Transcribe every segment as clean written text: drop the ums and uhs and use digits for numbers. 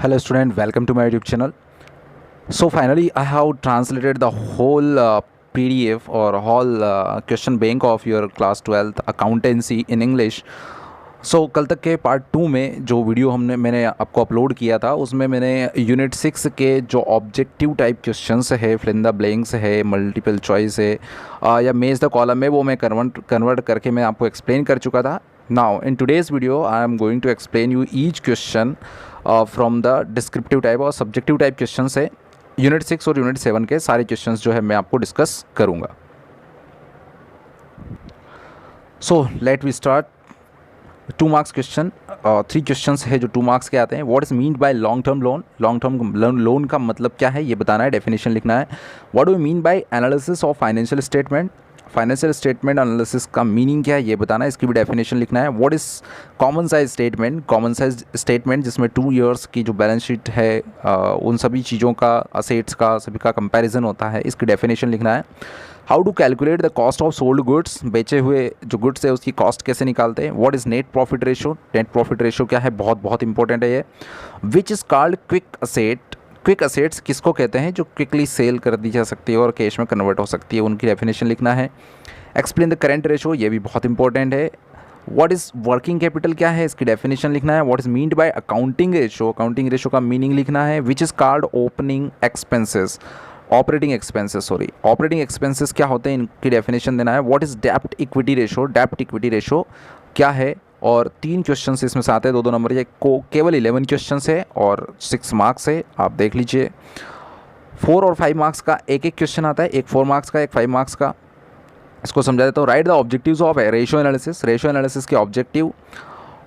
Hello student, welcome to my YouTube channel. So finally I have translated the whole PDF or whole question bank of your class 12th accountancy in English. So कल तक के part 2 में जो video मैंने आपको upload किया था उसमें मैंने यूनिट 6 के जो ऑब्जेक्टिव टाइप क्वेश्चंस है, फिल इन द ब्लैंक्स है, मल्टीपल चॉइस है या मेज द कॉलम है, वो मैं कन्वर्ट करके मैं आपको एक्सप्लेन कर चुका था. Now in today's video I am going to explain you each question from the descriptive type और subjective type questions है. यूनिट 6 और यूनिट 7 के सारे क्वेश्चंस जो है मैं आपको डिस्कस करूँगा. So let we start. 2 marks question, 3 questions है जो 2 मार्क्स के आते हैं. What is mean by long term loan. Long term loan का मतलब क्या है ये बताना है, डेफिनेशन लिखना है. What do mean by analysis of financial statement. Financial statement analysis का मीनिंग क्या है ये बताना है, इसकी भी डेफिनेशन लिखना है. What is common size statement. Common size statement जिसमें 2 ईयर्स की जो बैलेंस शीट है उन सभी चीज़ों का, असेट्स का सभी का कंपैरिजन होता है, इसकी डेफिनेशन लिखना है. How to calculate the cost of sold goods. बेचे हुए जो गुड्स है उसकी कॉस्ट कैसे निकालते हैं. What is net profit ratio. Net profit ratio क्या है, बहुत बहुत इंपॉर्टेंट है ये. विच is called quick asset. Quick assets किसको कहते हैं जो क्विकली सेल कर दी जा सकती है और कैश में कन्वर्ट हो सकती है, उनकी डेफिनेशन लिखना है. एक्सप्लेन द करेंट रेशो, ये भी बहुत इंपॉर्टेंट है. व्हाट इज़ वर्किंग कैपिटल क्या है, इसकी डेफिनेशन लिखना है. What is meant by accounting ratio. Accounting ratio का मीनिंग लिखना है. Which is called opening expenses. Operating expenses क्या होते हैं, इनकी डेफिनेशन देना है. व्हाट इज़ डेप्ट इक्विटी रेशो. डेप्ट इक्विटी रेशो क्या है. और 3 क्वेश्चन इसमें से आते हैं, 2-2 नंबर. ये केवल 11 क्वेश्चन है और 6 मार्क्स है, आप देख लीजिए. 4 और 5 मार्क्स का एक क्वेश्चन आता है, एक 4 मार्क्स का, एक 5 मार्क्स का. इसको समझा देता हूँ. Write the objectives of ratio analysis. Ratio analysis के objective.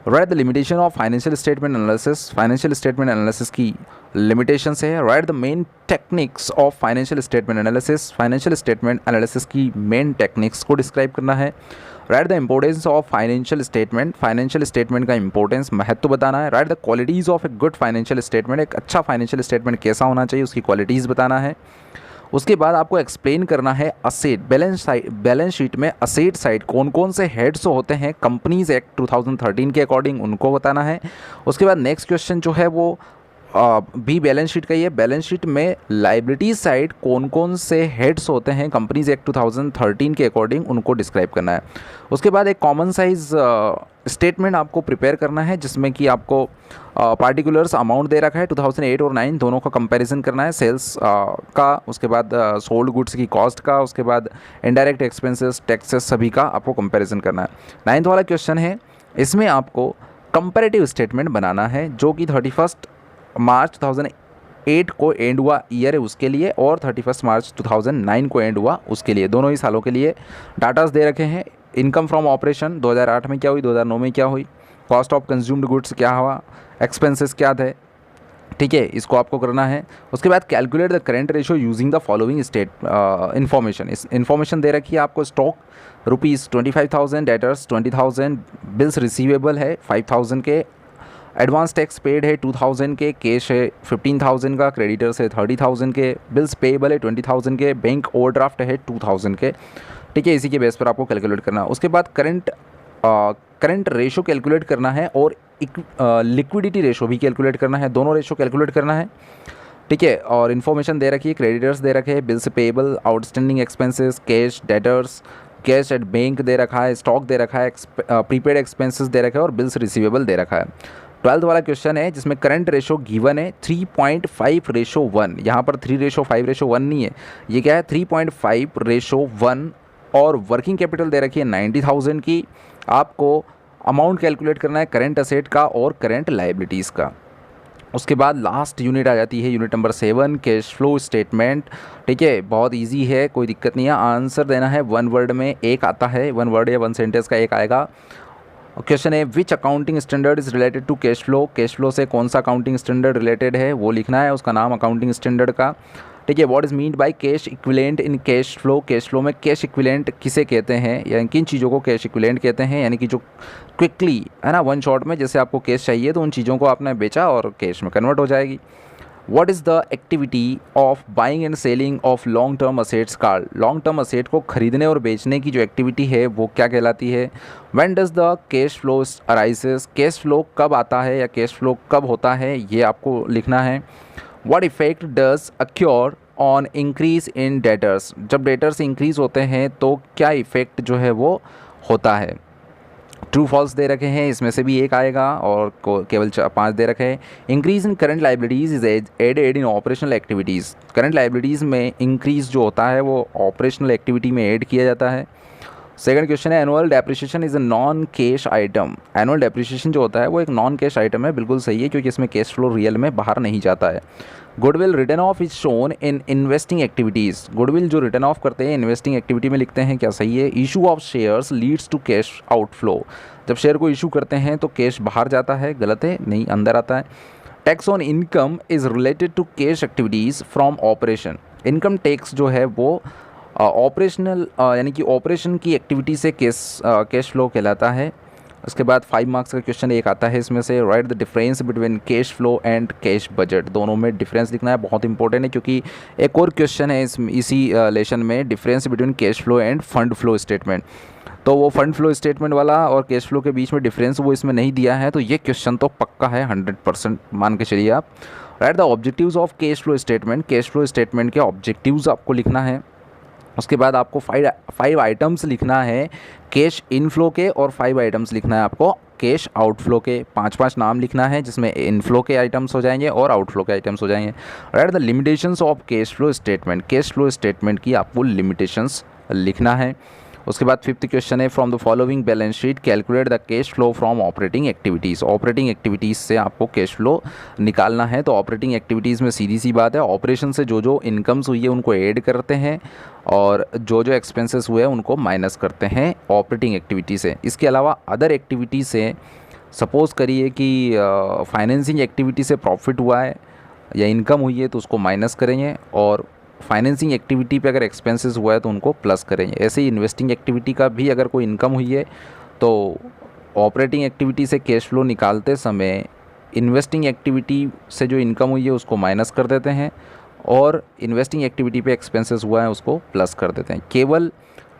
Write the limitation of financial statement analysis. Financial statement analysis की लिमिटेशन है. Write the main techniques of financial statement analysis. Financial statement analysis की main techniques को describe करना है. Write the importance of financial statement. Financial statement का importance, महत्व बताना है. Write the qualities of a good financial statement. एक अच्छा फाइनेंशियल स्टेटमेंट कैसा होना चाहिए, उसकी क्वालिटीज़ बताना है. उसके बाद आपको एक्सप्लेन करना है असेट. बैलेंस शीट में असेट साइड कौन कौन से हेड्स होते हैं कंपनीज एक्ट 2013 के अकॉर्डिंग, उनको बताना है. उसके बाद नेक्स्ट क्वेश्चन जो है वो भी बैलेंस शीट का ही है. बैलेंस शीट में लाइबिलिटी साइड कौन कौन से हेड्स होते हैं कंपनीज एक्ट 2013 के अकॉर्डिंग, उनको डिस्क्राइब करना है. उसके बाद एक कॉमन साइज स्टेटमेंट आपको प्रिपेयर करना है जिसमें कि आपको पार्टिकुलर्स अमाउंट दे रखा है 2008 और 9 दोनों का कंपैरिजन करना है, सेल्स का, उसके बाद सोल्ड गुड्स की कॉस्ट का, उसके बाद इनडायरेक्ट एक्सपेंसेस, टैक्सेस, सभी का आपको कंपैरिजन करना है. 9th वाला क्वेश्चन है, इसमें आपको कंपैरेटिव स्टेटमेंट बनाना है जो कि 31 मार्च 2008 को एंड हुआ ईयर है उसके लिए और 31 मार्च 2009 को एंड हुआ उसके लिए, दोनों ही सालों के लिए डाटास दे रखे हैं. इनकम फ्रॉम ऑपरेशन 2008 में क्या हुई, 2009 में क्या हुई, कॉस्ट ऑफ कंज्यूम्ड गुड्स क्या हुआ, एक्सपेंसेस क्या थे, ठीक है, इसको आपको करना है. उसके बाद calculate the current ratio using the following information. इस इन्फॉर्मेशन दे रखी है आपको. स्टॉक ₹25,000, डेटर्स 20,000, बिल्स रिसीवेबल है 5,000 के, एडवांस टैक्स पेड है 2,000 के, कैश है 15,000 का, क्रेडिटर्स है 30,000 के, बिल्स पेएबल है 20,000 के, बैंक ओवरड्राफ्ट है 2,000 के, ठीक है. इसी के बेस पर आपको कैलकुलेट करना है. उसके बाद करंट रेशो कैलकुलेट करना है और लिक्विडिटी रेशो भी कैलकुलेट करना है, दोनों रेशो कैलकुलेट करना है, ठीक है. और इन्फॉर्मेशन दे रखी है, क्रेडिटर्स दे रखे हैं, bills payable, outstanding expenses, cash, debtors, cash at bank दे रखा है, स्टॉक दे रखा है, प्रीपेड एक्सपेंसेस दे रखा है और बिल्स रिसीवेबल दे रखा है. 12th वाला क्वेश्चन है जिसमें करंट रेशो गिवन है 3.5:1. यहाँ पर 3:5:1 नहीं है, ये क्या है 3.5:1. और वर्किंग कैपिटल दे रखी है 90,000 की. आपको अमाउंट कैलकुलेट करना है करेंट असेट का और करेंट लाइबिलिटीज़ का. उसके बाद लास्ट यूनिट आ जाती है, unit number 7, cash flow statement, ठीक है. बहुत इजी है, कोई दिक्कत नहीं है. आंसर देना है 1 वर्ड में, एक आता है 1 वर्ड या 1 सेंटेंस का एक आएगा. क्वेश्चन है which accounting standard is related to cash flow. Cash flow से कौन सा अकाउंटिंग स्टैंडर्ड रिलेटेड है वो लिखना है, उसका नाम अकाउंटिंग स्टैंडर्ड का, ठीक है. What is meant by cash equivalent in cash flow. Cash flow में कैश इक्विवेलेंट किसे कहते हैं या किन चीज़ों को कैश इक्विवेलेंट कहते हैं, यानी कि जो क्विकली है ना, 1 शॉट में जैसे आपको कैश चाहिए तो उन चीज़ों को आपने बेचा और कैश में कन्वर्ट हो जाएगी. What is the activity of buying and selling of long term assets called? Long term asset को खरीदने और बेचने की जो एक्टिविटी है वो क्या कहलाती है? When does the cash flow arises? Cash flow कब आता है या कैश फ्लो कब होता है, ये आपको लिखना है। What effect does acquire on increase in debtors? जब डेटर्स इंक्रीज होते हैं तो क्या इफ़ेक्ट जो है वो होता है? ट्रू फॉल्स दे रखे हैं, इसमें से भी एक आएगा और केवल 5 दे रखे हैं। Increase in current liabilities is added in operational activities. Current liabilities में इंक्रीज जो होता है वो ऑपरेशनल एक्टिविटी में ऐड किया जाता है। सेकंड क्वेश्चन है annual depreciation is a non cash item. Annual depreciation जो होता है वो एक नॉन कैश आइटम है, बिल्कुल सही है, क्योंकि इसमें कैश फ्लो रियल में बाहर नहीं जाता है। Goodwill return of is shown in investing activities. Goodwill जो रिटर्न ऑफ करते हैं इन्वेस्टिंग एक्टिविटी में लिखते हैं, क्या सही है? Issue of shares leads to cash outflow. जब शेयर को इशू करते हैं तो कैश बाहर जाता है, गलत है, नहीं अंदर आता है। Tax on income is related to cash activities from operation. Income tax जो है वो ऑपरेशनल यानी कि ऑपरेशन की एक्टिविटी से कैश फ्लो कहलाता है। उसके बाद 5 मार्क्स का क्वेश्चन एक आता है इसमें से, right the difference between cash flow and cash budget. दोनों में डिफरेंस लिखना है, बहुत इंपॉर्टेंट है, क्योंकि एक और क्वेश्चन है इसी लेसन में, difference between cash flow end fund flow statement. तो वो फंड फ्लो स्टेटमेंट वाला और कैश फ्लो के बीच में डिफरेंस वो इसमें नहीं दिया है, तो ये क्वेश्चन तो पक्का है, 100% मान के चलिए आप। Right the objectives of cash flow statement. Cash flow statement के ऑब्जेक्टिव्स आपको लिखना है। उसके बाद आपको 5 आइटम्स लिखना है कैश इनफ्लो के, और 5 आइटम्स लिखना है आपको कैश आउटफ्लो के। 5-5 नाम लिखना है, जिसमें इनफ्लो के आइटम्स हो जाएंगे और आउटफ्लो के आइटम्स हो जाएंगे। Right the limitations of cash flow statement. Cash flow statement की आपको लिमिटेशंस लिखना है। उसके बाद 5th क्वेश्चन है, from the following balance sheet calculate the cash flow from operating activities. Operating activities से आपको कैश फ्लो निकालना है। तो ऑपरेटिंग एक्टिविटीज़ में सीधी सी बात है, ऑपरेशन से जो जो इनकम्स हुई है उनको ऐड करते हैं और जो जो एक्सपेंसेस हुए हैं उनको माइनस करते हैं ऑपरेटिंग एक्टिविटी से। इसके अलावा अदर एक्टिविटी से, सपोज़ करिए कि फाइनेंसिंग एक्टिविटी से प्रॉफिट हुआ है या इनकम हुई है तो उसको माइनस करेंगे, और फाइनेंसिंग एक्टिविटी पे अगर एक्सपेंसेस हुआ है तो उनको प्लस करेंगे। ऐसे ही इन्वेस्टिंग एक्टिविटी का भी अगर कोई इनकम हुई है तो ऑपरेटिंग एक्टिविटी से कैश फ्लो निकालते समय इन्वेस्टिंग एक्टिविटी से जो इनकम हुई है उसको माइनस कर देते हैं, और इन्वेस्टिंग एक्टिविटी पे एक्सपेंसेस हुआ है उसको प्लस कर देते हैं। केवल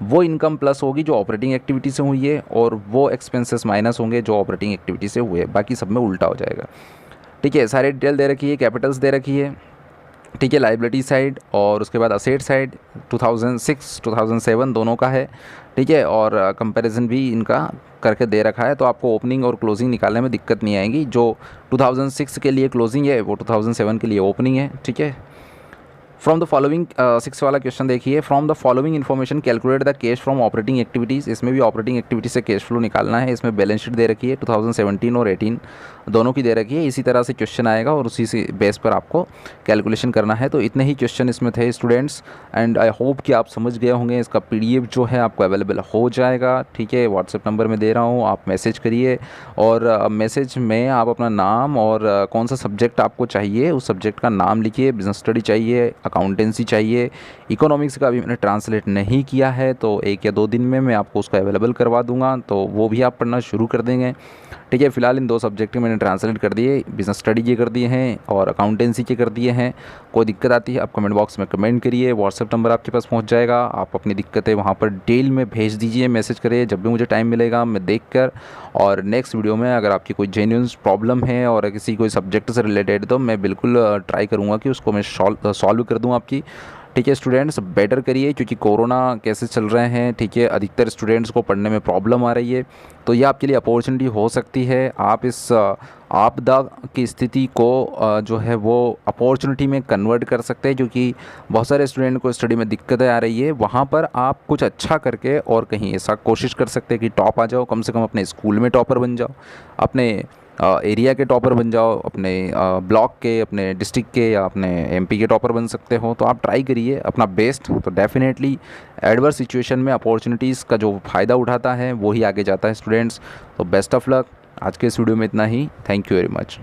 वो इनकम प्लस होगी जो ऑपरेटिंग एक्टिविटी से हुई है, और वो एक्सपेंसेस माइनस होंगे जो ऑपरेटिंग एक्टिविटी से हुए, बाकी सब में उल्टा हो जाएगा। ठीक है, सारे डिटेल दे रखी है, कैपिटल्स दे रखी है, ठीक है, लाइबिलिटी साइड और उसके बाद असेट साइड 2006 2007 दोनों का है, ठीक है, और कंपैरिजन भी इनका करके दे रखा है। तो आपको ओपनिंग और क्लोजिंग निकालने में दिक्कत नहीं आएगी। जो 2006 के लिए क्लोजिंग है वो 2007 के लिए ओपनिंग है, ठीक है। फ्रॉम द फॉलोइंग 6 वाला क्वेश्चन देखिए, from the following information calculate the cash from operating activities. इसमें भी ऑपरेटिंग एक्टिविटी से कैश फ्लो निकालना है। इसमें बैलेंस शीट दे रखी है 2017 और 18 दोनों की दे रखी है। इसी तरह से क्वेश्चन आएगा और उसी से बेस पर आपको कैलकुलेशन करना है। तो इतने ही क्वेश्चन इसमें थे स्टूडेंट्स, एंड आई होप कि आप समझ गए होंगे। इसका PDF जो है आपको अवेलेबल हो जाएगा, ठीक है, व्हाट्सएप नंबर में दे रहा हूँ, आप मैसेज करिए, और मैसेज में आप अपना नाम और कौन सा सब्जेक्ट आपको चाहिए उस सब्जेक्ट का नाम लिखिए। बिजनेस स्टडी चाहिए, अकाउंटेंसी चाहिए, इकोनॉमिक्स का अभी मैंने ट्रांसलेट नहीं किया है, तो 1 या 2 दिन में मैं आपको उसको अवेलेबल करवा दूंगा, तो वो भी आप पढ़ना शुरू कर देंगे, ठीक है। फिलहाल इन 2 सब्जेक्ट मैंने ट्रांसलेट कर दिए, बिजनेस स्टडी के कर दिए हैं और अकाउंटेंसी के कर दिए हैं। कोई दिक्कत आती है आप कमेंट बॉक्स में कमेंट करिए, व्हाट्सएप नंबर आपके पास पहुंच जाएगा, आप अपनी दिक्कतें वहां पर डिटेल में भेज दीजिए, मैसेज करिए, जब भी मुझे टाइम मिलेगा मैं देख कर, और नेक्स्ट वीडियो में अगर आपकी कोई जेन्युइन प्रॉब्लम है और किसी कोई सब्जेक्ट से रिलेटेड, तो मैं बिल्कुल ट्राई करूँगा कि उसको मैं सॉल्व कर दूँ आपकी, ठीक है। स्टूडेंट्स बेटर करिए, क्योंकि कोरोना केसेस चल रहे हैं, ठीक है, अधिकतर स्टूडेंट्स को पढ़ने में प्रॉब्लम आ रही है, तो ये आपके लिए अपॉर्चुनिटी हो सकती है। आप इस आपदा की स्थिति को जो है वो अपॉर्चुनिटी में कन्वर्ट कर सकते हैं, क्योंकि बहुत सारे स्टूडेंट को स्टडी में दिक्कतें आ रही है। वहाँ पर आप कुछ अच्छा करके और कहीं ऐसा कोशिश कर सकते हैं कि टॉप आ जाओ, कम से कम अपने स्कूल में टॉपर बन जाओ, अपने एरिया के टॉपर बन जाओ, अपने ब्लॉक के, अपने डिस्ट्रिक्ट के या अपने MP के टॉपर बन सकते हो। तो आप ट्राई करिए अपना बेस्ट, तो डेफिनेटली एडवर्स सिचुएशन में अपॉर्चुनिटीज़ का जो फ़ायदा उठाता है वो ही आगे जाता है स्टूडेंट्स। तो बेस्ट ऑफ लक। आज के इस वीडियो में इतना ही, थैंक यू वेरी मच।